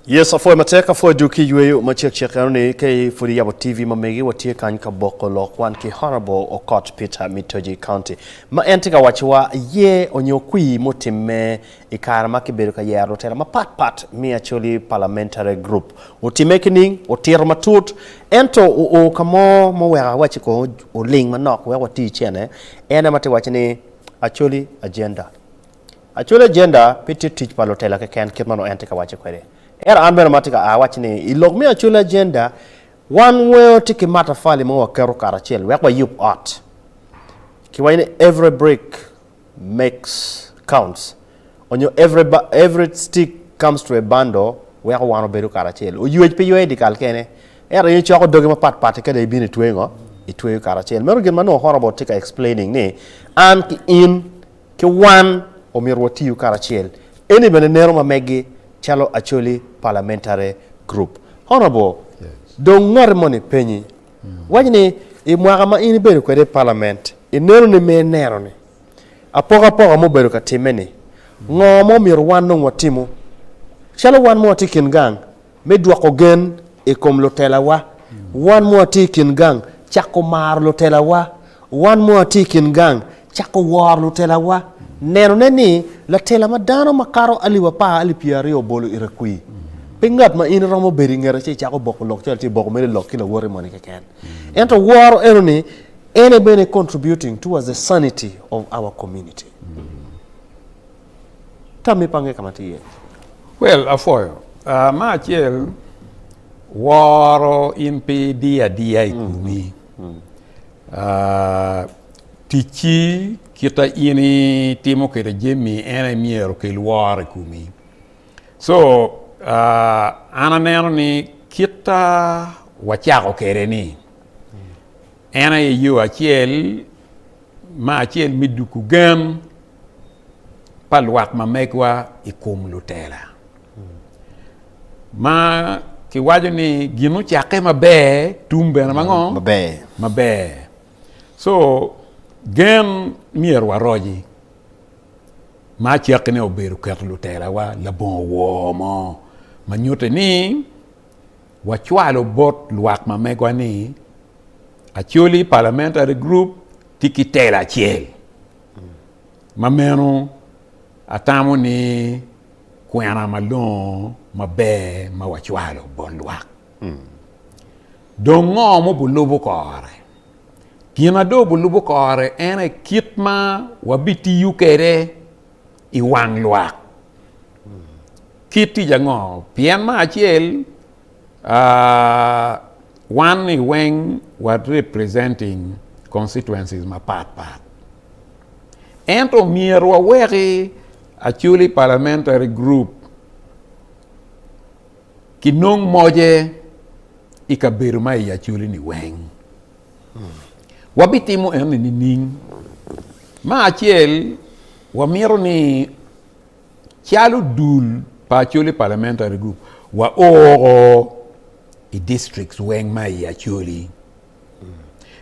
Yes, for mateka for duki yue machek ne ke for the TV mamegi watie kan ka boko lokwan ki honorable Okot Peter Mitoji County. Ma entika wachiwa ye onyokui motime ikara makiberu ka yero tera ma pat mi Acholi Parliamentary Group. Otimekining otiro matut ento o kamo mo wera wachiko o ling manok we wati chene ena mate wachini Acholi agenda. Acholi agenda piti teach palotela ke kan kitmano entika wachikwere. Era anbera matika awachini ilogmi Acholi agenda one way tiki mata fali mo kero karachel we kwa yup art kiwaini every brick makes counts on your every stick comes to a bundle we kwa wano beru karachel o UHP di kalkene era yin chako dogi ma pat ka de bini twengo itwe karachel mero gen mano horrible tika explaining ni an ki in ki one o mirwati yu karachel eni bene nero ma megi chalo Acholi Parliamentary Group. Honorable, yes. Don't ngor money penny. Wajini I mwagama ini beru kwa de parliament. Inero ni me nero ni. Apoka mo beru ka timeni. Ngomo miru wano watimu. Chalo one more tikin gang. Medwa kogen ikom lotela wa. One more tikin gang. Chako mar lotela wa. One more tikin gang. Chako war lotela wa. Nero neni la tela madano makaro aliwa pa alipiari bolu irakui. Pingat ma in ramo beringera che chako boko lok chalti boko mele lok kila wore money can. Ento war eroni ene bene contributing towards the sanity of our community. Tami pange kamati ye. Well, afoyo. Ma chel waro impi dia ikumi. Tichi kita ini timo kira jemi ene miero ke luar kumi. So ana neno ni kita wachako kere ni. Ena yu achiel ma achiel miduku gam palwak ma mekwa ikum lutela. Ma kiwajo ni ginu chake mabe tumbe na mango mabe. So gem mier waroji ma chakne oberu kerlu tela wa la bon womo manyote ni wachwalo bot luak ma megwa ni Acholi Parliamentary Group tikitela chiel mameno atamu ni kwena malon mabe ma wachwalo bon luak dongo mo bulubu kore Kina do bulubu kore ene kitma wabiti yukere iwang luak. Kiti jango pien ma achiel one I weng what representing constituencies ma pat. Ento mierwa weri Acholi Parliamentary Group kinong moje ikabiru ma I Acholi ni weng. Wabitimu ene ni ning. Ma achiel wamiro ni chalo dul pa Acholi Parliamentary Group wa oro I districts weng ma I Acholi.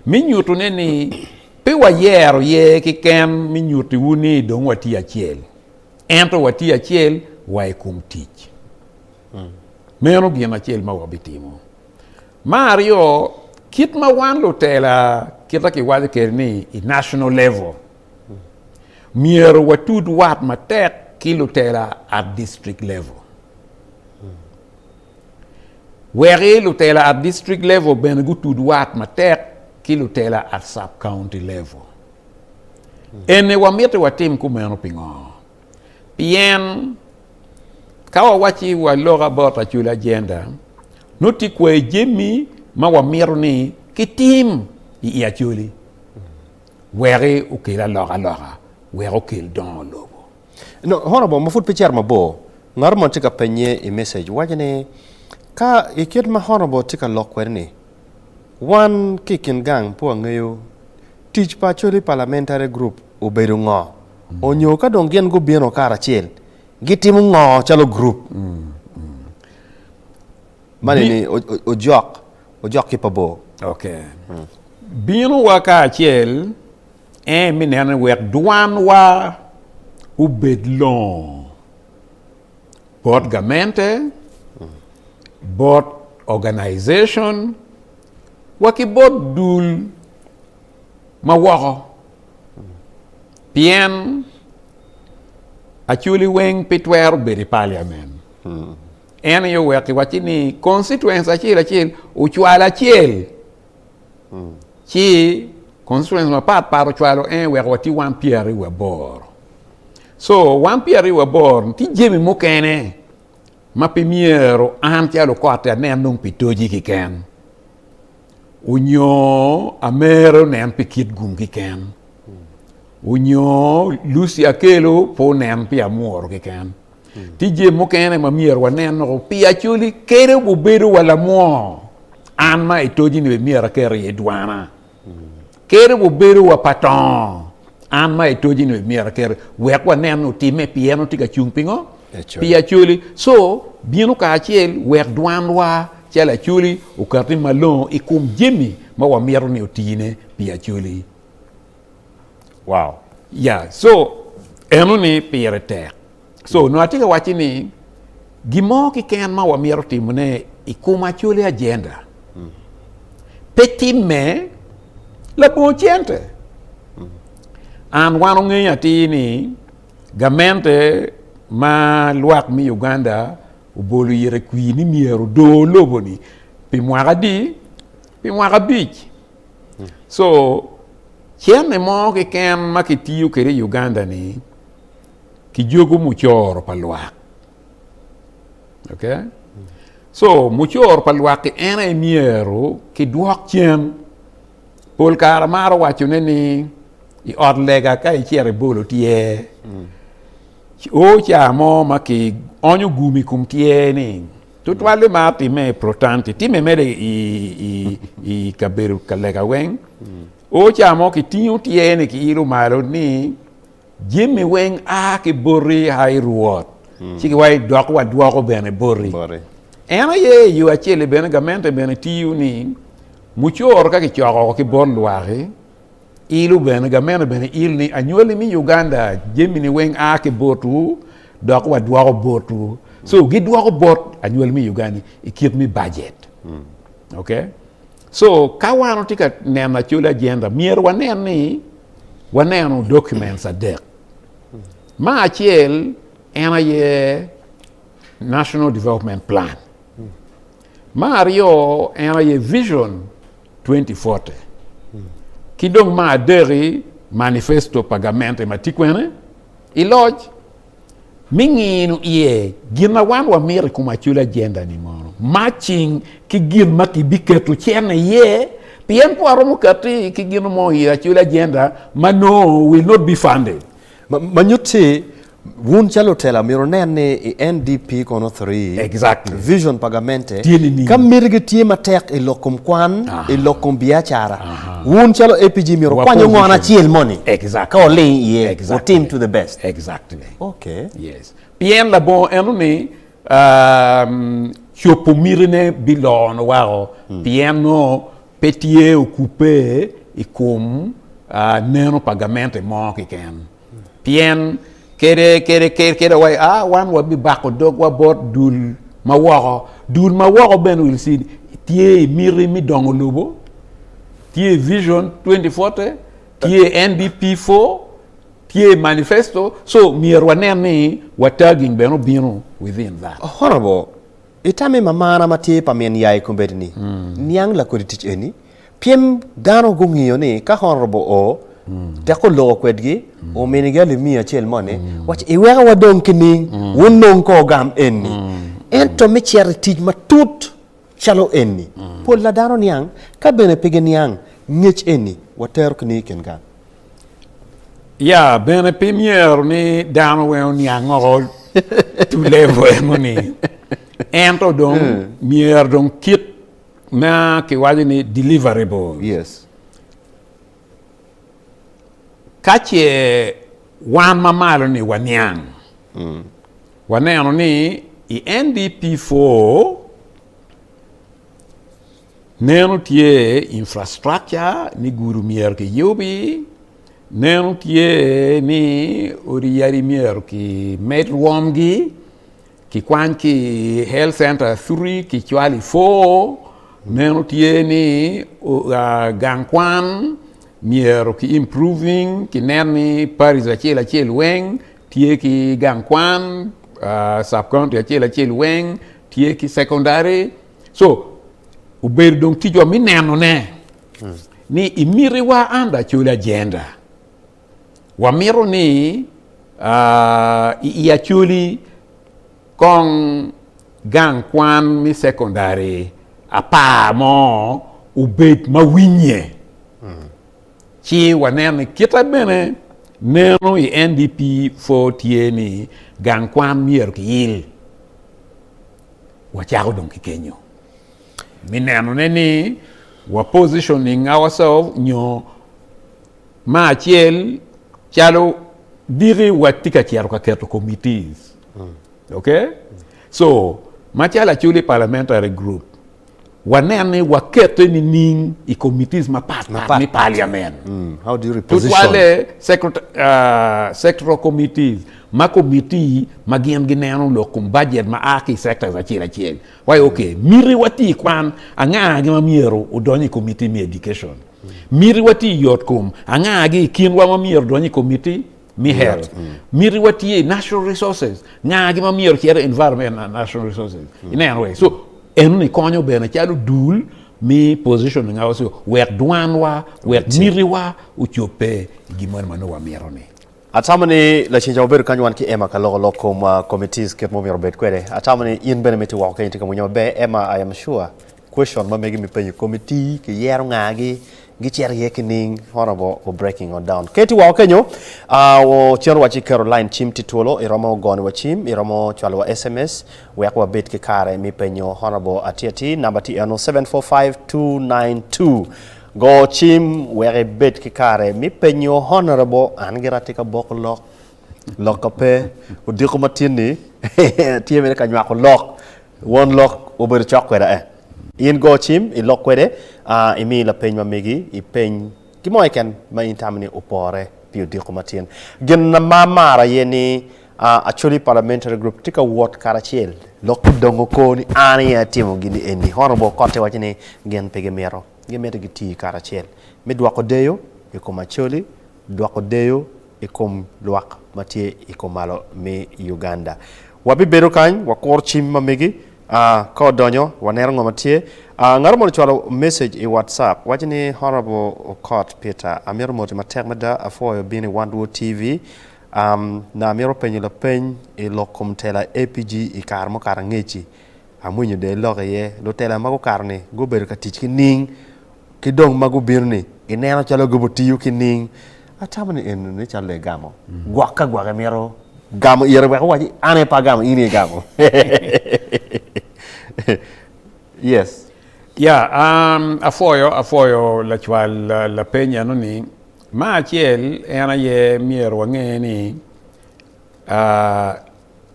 Minyutu neni pe wa yero ye kiken minyutu wuni don wati achiel. Ento wati achiel wa ikum tich. Meno gina achiel ma wabitimu. Mario kit ma wan lutela kita ki wadi kerni I national level. Mier watud wat matek ki lutela at district level. Where lutela at district level ben gutud wat matek ki lutela at sub county level. Ene wamete watim kumeno pingo. Pien kawa wachi wa loga bota chula agenda. Noti kwe jemi ma wamiro ni kitim I Acholi were ukila lora were ukil don logo no honorable mafut pichar mabo ngarmo tika penye I message wajane ka ikit ma honorable tika lokwerni one kikin gang po ngayo teach pa Acholi Parliamentary Group uberu ngo onyo ka dongien go bieno kara chiel gitimu ngo chalo group mani ni ojok kipabo. Okay. Bino waka achiel minene wek duan wa ubedlon. Port gamente board organization waki board dul mawako pien Acholi weng pitwer beri parliament en yo weki wachini constituents achil uchwala achil chi constituents ma pat uchwalo wek wati wan pieri we bor so wan pieri we bor ti jemi mokene ma pimiero an chalo kote ne nung pitoji kiken unyo amero ne pikit gum kiken unyo Lucy Akelo po ne pi amor kiken ti je mokene ma miero ne no pi Acholi kere bu beru wala mo an ma itoji ni miera kere edwana kere bu beru wa paton an ma itoji ni miera kere wek wa ne no ti me pieno ti ka chungpingo pi Acholi so bienu ka achiel wek dwanwa chala Acholi ukati malon ikum jemi ma wa miero ni otine pi Acholi wow so enu ni pire tek so no atika wachini gimo ki ken ma wa miero timune ikum Acholi agenda petime la ponchente an wanu ngenya tini gamente ma luak mi Uganda ubolu yere kwini miero do loboni pi mwaka bich so chene mo ke ken ma ke tiyo kere Uganda ni ki jogo muchor pa luak okay so muchor pa luak ke ene miero ki duok chen pol kara maro wacho ni i od lega ka i chere bolo tie o chiamo ma che ogni gumi cum tieni tutto alle mati me protanti ti me mede i caberu callega wen o chiamo che tieni che ilu malo ni Jimmy wen che borri hai ruot ci che wai dok wa duoko bene borri ena ye yu achele bene gamente bene tiu ni muchor ka che choko che bon luari ilu bene gamene bene il ni anyoli mi Uganda jemini weng ke botu dok wa duako botu so gi duako bot anyoli mi Uganda ikip mi budget okay so kawano tika nema Acholi agenda mier waneno documents adek ma achiel ena ye national development plan ma ario ena ye vision 2040 kidong ma aderi manifesto pagamento matikwene iloj minginu ie gina wan wa miri kuma Acholi agenda ni mono matching ki gin maki biketu chene ye pien po aromo kati ki gino mo ye Acholi agenda no will not be funded manyuti wun chalo tela miro nene NDP kono 3 exactly vision pagamente kam mirigi tie matek e lokum kwan e lokum biachara wun chalo APG miro kwanyo ngona chiel money exactly ka ole ye team to the best exactly okay yes bien la bon enu ni chopo mirine bilon wao bien no petie occupé e kum neno pagamento mo ki ken bien kere way wan wa bi bako dog wa bot dul ma wako ben will see tie miri mi dongo lobo tie vision 2040 tie NDP 4 tie manifesto so mier waneni wataging beno bino within that horrible itame mamana mate pamen yai kombedni niang la koditich eni piem dano gungiyo ni ka horrible o tako lo kwedgi o menigali mi achel mone wach iwega wadon kini wonnon ko gam enni ento mi charity matut chalo enni pol la dano niang ka bene pegen niang ngech enni water kini ken gan ya bene premier ni dano we niang ngol tu levo emoni ento don mier don kit na ke wadi ni deliverable yes kache wan mamalo ni wanyang waneno ni i NDP4 neno tie infrastructure ni guru mier ke yobi neno tie ni ori yari mier ki metwomgi ki kwan ki health center 3 ki chwali 4 neno tieni gang kwan miero ki improving ki nerni paris achel weng tie ki gang kwan sub county achel weng tie ki secondary so uber dong tijo mi neno ne ni imiri wa anda chula agenda wa miro ni i achuli kong gang kwan mi secondary apa mo ubet mawinye chi wanene kita bene neno i NDP for tieni gang kwan mier ki yil wachako dong kikenyo mi neno neni wa positioning ourselves nyo ma chiel chalo diri watika chiaro ka keto committees okay so machala Acholi Parliamentary Group wanene waketo ni ning i committees mapat ni parliament how do you reposition tutwale sectoral committees ma committee magien gineno lo kum budget ma aki sectors achil why okay miri wati kwan anga gi mamiero udonyi committee mi education miri wati yot kum anga gi kinwa mamiero donyi committee mi health miri wati natural resources nga gi mamiero kiere environment and natural resources in any way so en konyo bena chalu dul mi position nga waso wer duanwa wer miriwa uchope gimon mano wa mironi atamani la chinja oberu kanwan ki ema kalolo kom committees ke mo robet kwede atamani in benefit wa ka intika munyo be ema I am sure question ma megi mi penyu committee ke yer ngagi gicher yekening honorable o breaking on down keti wa kenyo o chero wachi Caroline chim titulo iromo goni wa chim iromo chwalo wa SMS wa kwa bit ke kare mi penyo honorable atiati number ti ano 745292 go chim were bit ke kare mi penyo honorable angirati ka bok lok kape udiko matini tie me ka nywa ko lok won lok ober chokwera in go chim i lok kwede imi la peny mamegi i peny kimo eken ma intamni upore piu diko matin gen na mamara yeni Acholi Parliamentary Group tika wot karachiel lok dongo ko ni ani ya timo gini eni honorable kote wachini gen pege mero gemete giti karachiel mi dwako deyo ikom Acholi dwako deyo ikom luak matie ikom malo mi Uganda wabi beru kany wakor chim mamegi ko donyo wanero ngomatie ngaro mo chwalo message i WhatsApp wajini honorable Okot Peter amiro mo matek mada afoyo bini Wandu TV na amiro penyo la peny i lokom tela APG i karmo karangechi amunyo de loge ye lo tela mago karne go beru ka tich ki ning ki dong mago birni ineno chalo go botiyu ki ning atamani en ni chalo gamo gwaka miro gamo yere wa waji ane pa gamo ini gamo yes afoyo la chwal la penya no ni ma chiel ena ye mier wangeni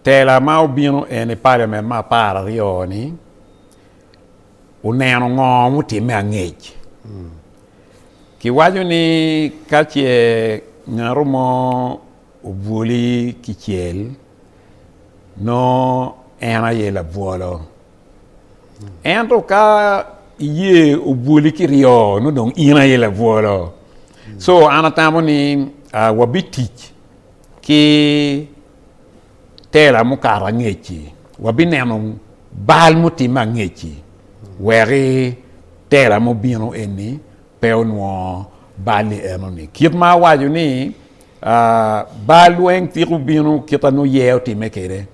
tela ma obino ene parliament ma para rioni uneno ngomu time angech ki wajo ni kache ngarumo obuli kichel no ena ye la vuolo ento ka ye obuli kirio no dong ina ye la vuolo so anatamo ni wabitich ki tela mukara ngechi wabineno bal mutima ngechi weri tela mobino eni peonwo bali enoni kitma waju ni balweng tiru bino kita no yeo time kere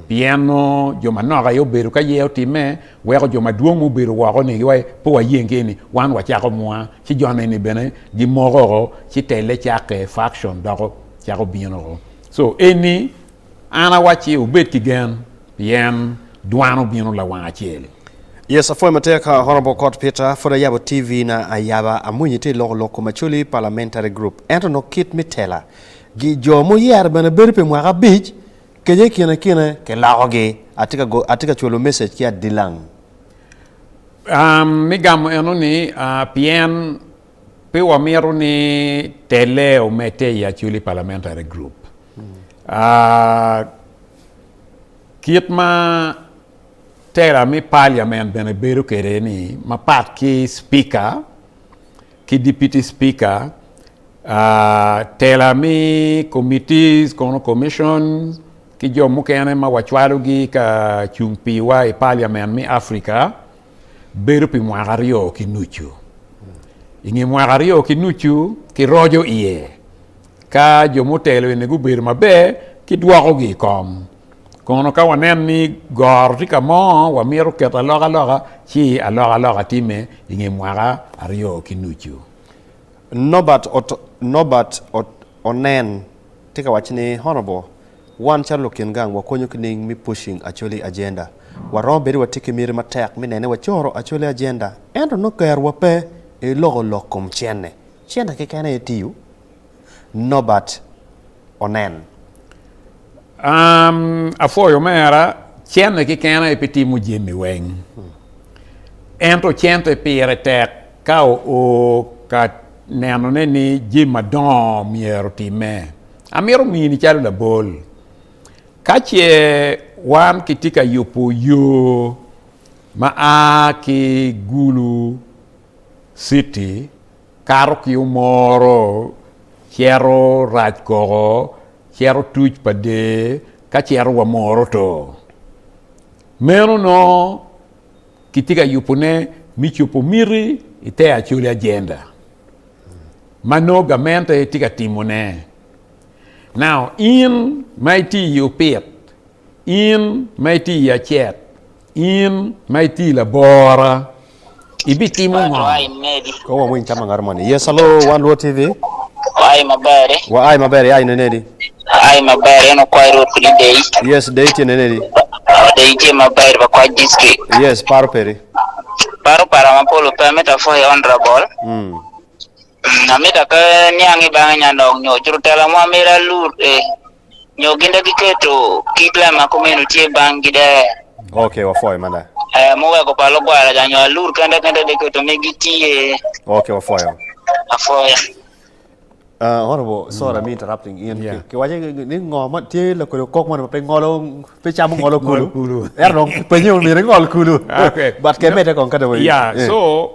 piano joma noga yo beru ka yeo time wego joma duomu beru wago ni wa po wa yengeni wan wa chako mwa chi jona ni bene di mororo chi tele chake faction dago chako bino so eni ana wachi ubet kigen yen duano bino la wa chele yes afoy mateka honorable Okot Peter for Yabo TV na ayaba amunyi te loko Acholi Parliamentary Group ento no kit mitela gi jomo yer bana berpe mwa beach keje kina ke laoge atika cholo message kia dilang migam enoni pien pe wa mero ni tele o mete ya Acholi Parliamentary Group kit ma tera mi parliament bene beru kere ni ma pat ki speaker ki deputy speaker tela mi committees kono commissions ki jo mukene ma wachwalu gi ka chumpi wa e parliament mi Africa beru pi mwagario ki nuchu ingi mwagario ki nuchu ki rojo iye ka jo mutelo ene gu beru mabe ki dwako gi kom kono ka wanen ni gor tika mo wa miro keta loga chi aloga time ingi mwaga ario ki nuchu Nobat onen tika wachini honorable one charlo kengang wa konyo kining mi pushing Acholi agenda wa romberi wa tiki miri matek mi nene wa choro Acholi agenda endo no kaya wape e logo lokom chene ke kane etiyu Nobat onen afoyo mera chene ki kane epiti mujimi weng ento chente pire tek kao o ka neno ni jima don miero time amiro mini chalo la bol kache wan kitika yupo yo ma ki gulu city karo ki umoro chiero rajkoro chiero tuj pade ka chiero wa moro to meno no kitika yupo ne michupo miri ite Acholi agenda mano gamente tika timone now in mighty you pet in mighty ya chat in mighty la bora ibi timo ngo ko wa mwin chama ngarmani yes hello one Luo TV Wa ai mabere ai nenedi ai mabere no kwa road kuli day. yes date nenedi Day je mabere ba kwa district. yes pari Para mapolo permit for honorable. Namita ka nyangi banga nyandong nyo churutela mwa mera lur nyo ginda kiketo kibla ma community bangi de. okay wafoy manda Muwe ko palo kwa la nyo lur kanda de ko to megiti okay wafoy afoya. Honorable sorry me interrupting Ian ke waje ni ngoma tie la ko kok man pe ngolo pe cham ngolo kulu erno pe nyu mi ngolo kulu but ke mete kon kada we so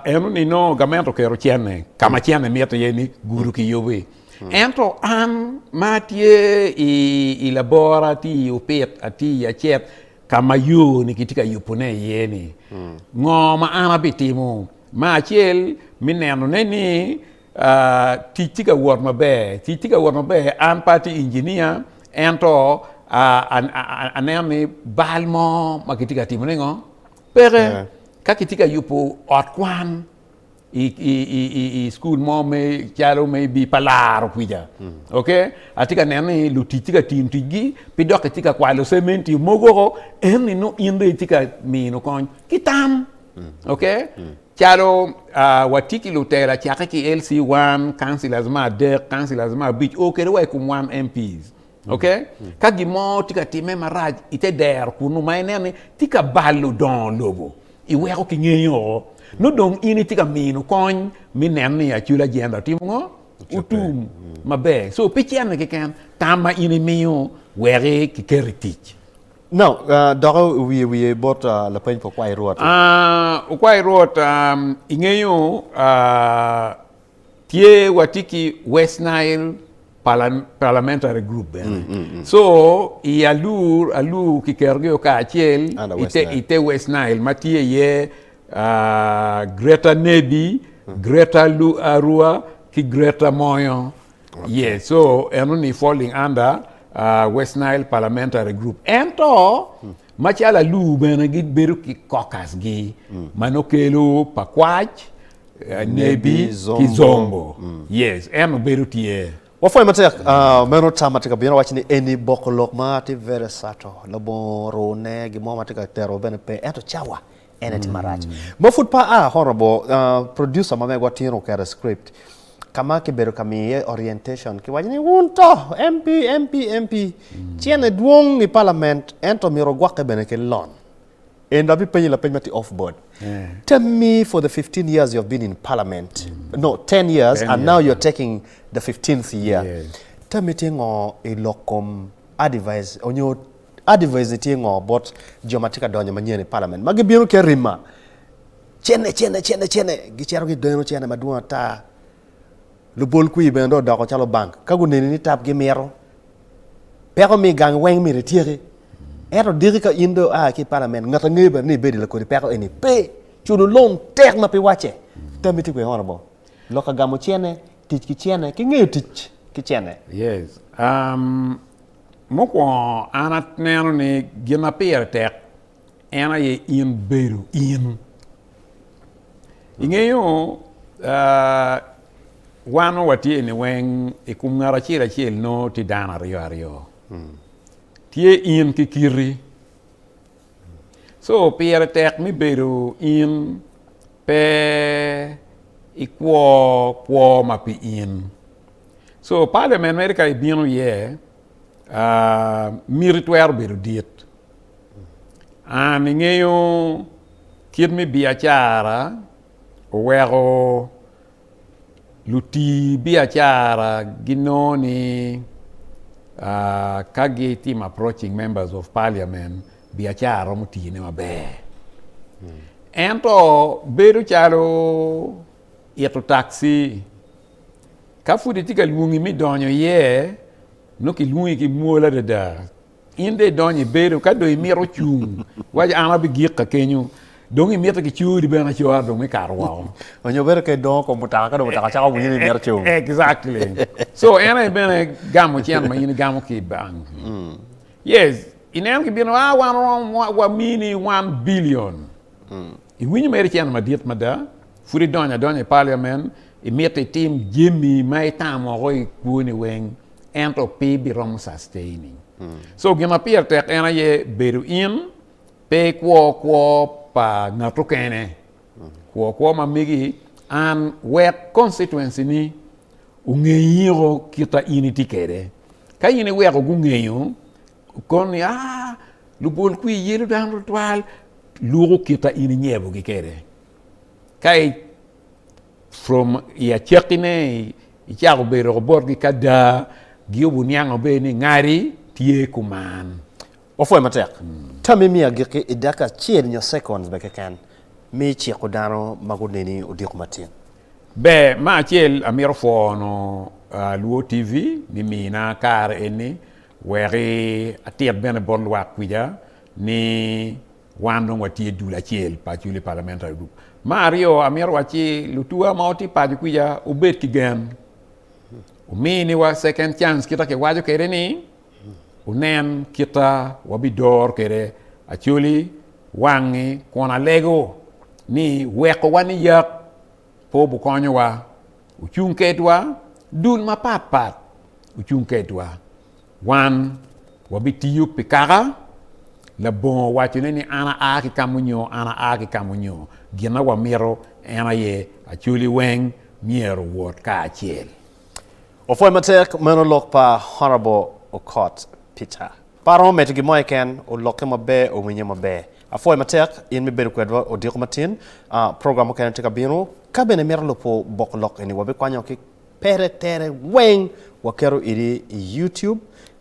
eno ni no gamento ke rochiane kama chiane mieto yeni guru ki yobe ento an matie i labora ti upet ati ya chet kama yu ni kitika yupune yeni ngoma ana bitimo ma chiel mineno neni titika word mabe an party engineer ento anemi balmo makitika timonengo pere kakitika yupo otkwan i school mo me chalo me bi palaro pija okay atika neni lutitika timtigi pidoka tika kwalo sementi mogo eni no inde tika mino kon kitam okay chalo watiki lutera chaka ki LC1 councilors ma de councilors ma beach okay we kum 1 MPs okay kagi mo tika time maraj ite der kunu mainene tika ballo don lobo I wero ki ngeyo no dong ini tika minu kon mineni Acholi agenda timongo utum mabe so pichiane ke kan tama ini miyo were ki keritich. Now, Doro, we bought the pain for quite road. Quite road, ingeyo, tie watiki West Nile Parliamentary Group. So, I alu kikergeo ka achel, ite West Nile, matie ye Greta Nebi, Greta Lu Arua, ki Greta Moyo. Yeah, so, enoni falling under West Nile Parliamentary Group. Ento machala lu bena git beru ki caucus gi manokelo pakwach nebi ki zombo. Yes, eno beru tie. Wafoy matek meno tamatika bino wachini eni bokolok mati very sato labo rone gi mo matika tero bene pe eto chawa eneti marach. Mofut pa horrible producer mame gwatino kara script. Kama ke beru kami orientation ki wajini wunto MP chiene duong ni parliament ento miro gwake bene ke lon and abi penyi la penyi mati off board. Tell me for the 15 years you've been in parliament, no 10 years 10 and years. Now you're taking the 15th year. Tell me tingo a locum advice on your advise ti ngo bot jomatika donyo manyene parliament magi biro ke rima chene gi chero gi dono chene maduong ta lu bol ku ibendo doko chalo bank kagu neni ni tap gi mero pero mi gang weng mi retire ero diri ka indo ki parliament ngata ngebe ni bedi la ko pero eni pe chunu lon tek ma pe wache tamiti ko honorable loka gamo chene tich ki chene ki ngeyo tich ki chene yes moko ana neno ni gina pier tek ana ye in beru in ingeyo wano wati ni weng ikumngara chira chil no ti dana rio tie in kikiri so pier tek mi beru in pe ikwo mapi in so parliament America ibino ye miritwer beru diet ningeyo kid mi biachara owero luti biachara ginoni kagi team approaching members of parliament biachara mutine mabe ento beru chalo yeto taxi kafudi tika lungi mi donyo ye no ki lungi ki mola de da inde donyi beru kado imiro chung waja ana bi gika kenyu dongi mieto ki chudi bena chuar dongi karwa onyo beru ke don ko mutaka chaka bunyi mero chu exactly so ena bena gamo chen ma yini gamo ki bang yes inen ki bino wa mini 1 billion I winyi mere chen ma diet mada furi donya parliament imete team jimmy mai tamo roi kuni weng ento pibi rom sustaining so gina pier tek ena ye beru in pe kwo pa ngato kene kwo ma migi an wek constituency ni ungeyiro kita initi kere kayini wek gungeyo kon lubol ku yelu dan twal luro kita ini nyebo kere kay from ya chekine ichago bero bor gi kada giubu nyango be ni ngari tie kuman ofo matek tami mi agike idaka chiel nyo seconds be kan mi chi kodano maguneni odik matin be ma chiel amiro fono luo tv ni mina kar eni weri atiek bene bon wa kwija ni wando wati dula chiel pa Acholi Parliamentary Group Mario amiro wachi lutua mauti pa kwija ubet kigen umini wa second chance kita ke wajo kere ni unen kita wabidor kere Acholi wangi kona lego ni weko wani yak po bukonyo wa uchung ketwa dul ma pat uchung ketwa wan wabitiyu pikara la bon wachune ni ana aki kamunyo gina wa miro ana ye Acholi weng miero wot ka achiel ofo matek monolog pa honorable Okot Peter paro metigi moiken o loke mabe o winye mabe afo matek in mi beru kwedwa o diko matin program kan tika bino kabene merlo po boklok eni wabe kwanyo ki pere tere weng wakero iri YouTube